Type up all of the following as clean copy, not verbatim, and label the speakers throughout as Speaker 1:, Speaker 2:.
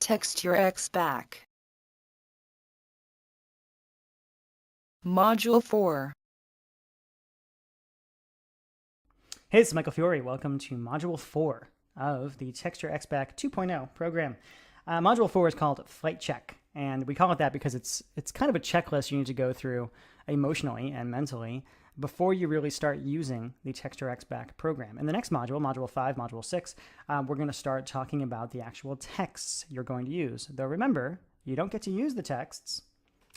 Speaker 1: Text your ex back. Module 4.
Speaker 2: Hey, it's Michael Fiore. Welcome to Module 4 of the Text Your Ex Back 2.0 program. Module 4 is called Flight Check, and we call it that because it's kind of a checklist you need to go through emotionally and mentally before you really start using the Text Your Ex Back program. In the next module, Module 5, Module 6, we're going to start talking about the actual texts you're going to use. Though remember, you don't get to use the texts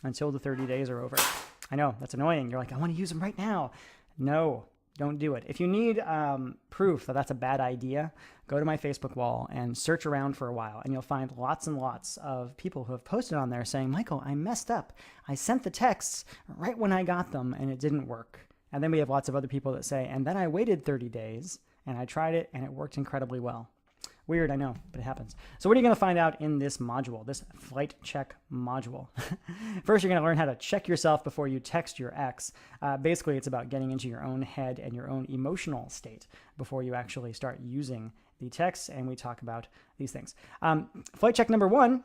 Speaker 2: until the 30 days are over. I know, that's annoying. You're like, I want to use them right now. No. Don't do it. If you need proof that that's a bad idea, go to my Facebook wall and search around for a while, and you'll find lots and lots of people who have posted on there saying, Michael, I messed up. I sent the texts right when I got them, and it didn't work. And then we have lots of other people that say, and then I waited 30 days, and I tried it, and it worked incredibly well. Weird, I know, but it happens. So what are you going to find out in this module, this flight check module? First, you're going to learn how to check yourself before you text your ex. Basically, it's about getting into your own head and your own emotional state before you actually start using the text, and we talk about these things. Flight check number 1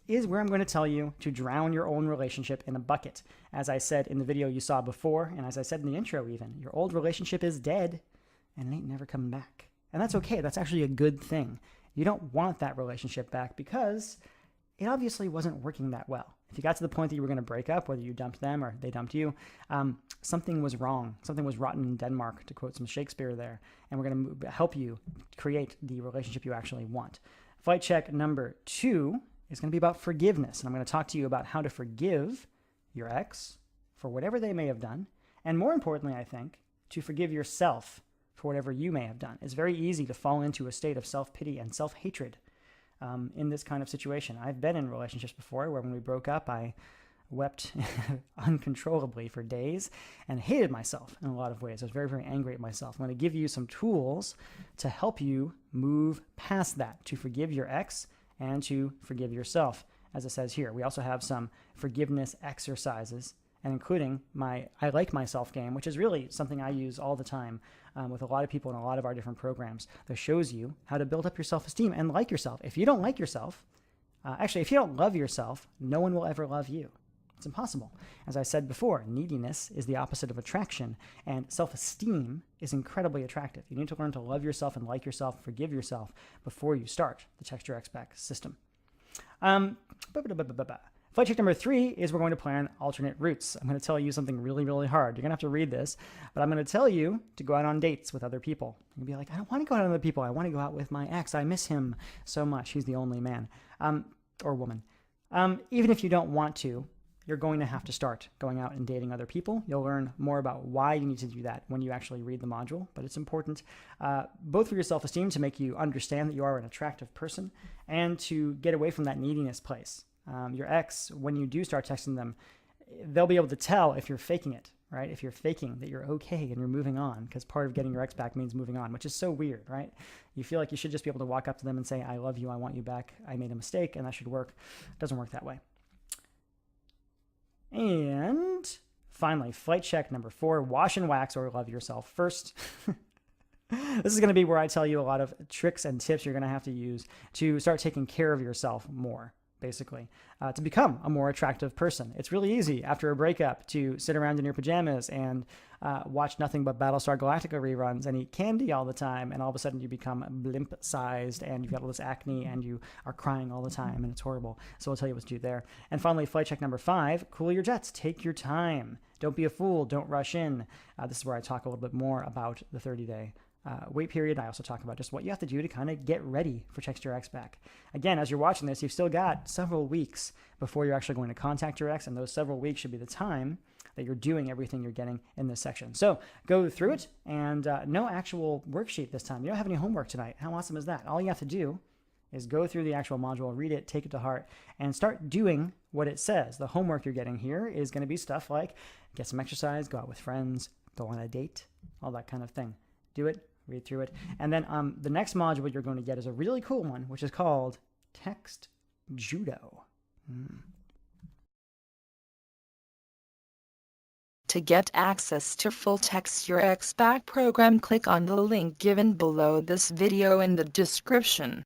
Speaker 2: is where I'm going to tell you to drown your own relationship in a bucket. As I said in the video you saw before, and as I said in the intro even, your old relationship is dead, and it ain't never coming back. And that's okay. That's actually a good thing. You don't want that relationship back because it obviously wasn't working that well. If you got to the point that you were going to break up, whether you dumped them or they dumped you, something was wrong. Something was rotten in Denmark, to quote some Shakespeare there. And we're going to help you create the relationship you actually want. Flight check number 2 is going to be about forgiveness. And I'm going to talk to you about how to forgive your ex for whatever they may have done. And more importantly, I think, to forgive yourself for whatever you may have done. It's very easy to fall into a state of self-pity and self-hatred in this kind of situation. I've been in relationships before where when we broke up, I wept uncontrollably for days and hated myself in a lot of ways. I was very, very angry at myself. I'm going to give you some tools to help you move past that, to forgive your ex and to forgive yourself, as it says here. We also have some forgiveness exercises, and including my I Like Myself game, which is really something I use all the time with a lot of people in a lot of our different programs that shows you how to build up your self-esteem and like yourself. If you don't like yourself, actually, if you don't love yourself, no one will ever love you. It's impossible. As I said before, neediness is the opposite of attraction, and self-esteem is incredibly attractive. You need to learn to love yourself and like yourself, forgive yourself before you start the Text Your Ex Back system. Flight check number 3 is we're going to plan alternate routes. I'm going to tell you something really, really hard. You're going to have to read this, but I'm going to tell you to go out on dates with other people. You'll be like, I don't want to go out with other people. I want to go out with my ex. I miss him so much. He's the only man or woman. Even if you don't want to, you're going to have to start going out and dating other people. You'll learn more about why you need to do that when you actually read the module, but it's important both for your self-esteem to make you understand that you are an attractive person and to get away from that neediness place. Your ex, when you do start texting them, they'll be able to tell if you're faking it, right? If you're faking that you're okay and you're moving on, because part of getting your ex back means moving on, which is so weird, right? You feel like you should just be able to walk up to them and say, I love you, I want you back, I made a mistake, and that should work. It doesn't work that way. And finally, flight check number 4, wash and wax or love yourself first. This is going to be where I tell you a lot of tricks and tips you're going to have to use to start taking care of yourself more. Basically, to become a more attractive person. It's really easy after a breakup to sit around in your pajamas and watch nothing but Battlestar Galactica reruns and eat candy all the time, and all of a sudden you become blimp-sized and you've got all this acne and you are crying all the time and it's horrible. So I'll tell you what to do there. And finally, flight check number 5, cool your jets. Take your time. Don't be a fool. Don't rush in. This is where I talk a little bit more about the 30-day wait period. I also talk about just what you have to do to kind of get ready for Text Your Ex Back. Again, as you're watching this, you've still got several weeks before you're actually going to contact your ex, and those several weeks should be the time that you're doing everything you're getting in this section. So go through it, and no actual worksheet this time. You don't have any homework tonight. How awesome is that? All you have to do is go through the actual module, read it, take it to heart, and start doing what it says. The homework you're getting here is going to be stuff like get some exercise, go out with friends, go on a date, all that kind of thing. Do it. Read through it. And then the next module you're going to get is a really cool one, which is called Text Judo.
Speaker 1: To get access to full Text Your Ex Back program, click on the link given below this video in the description.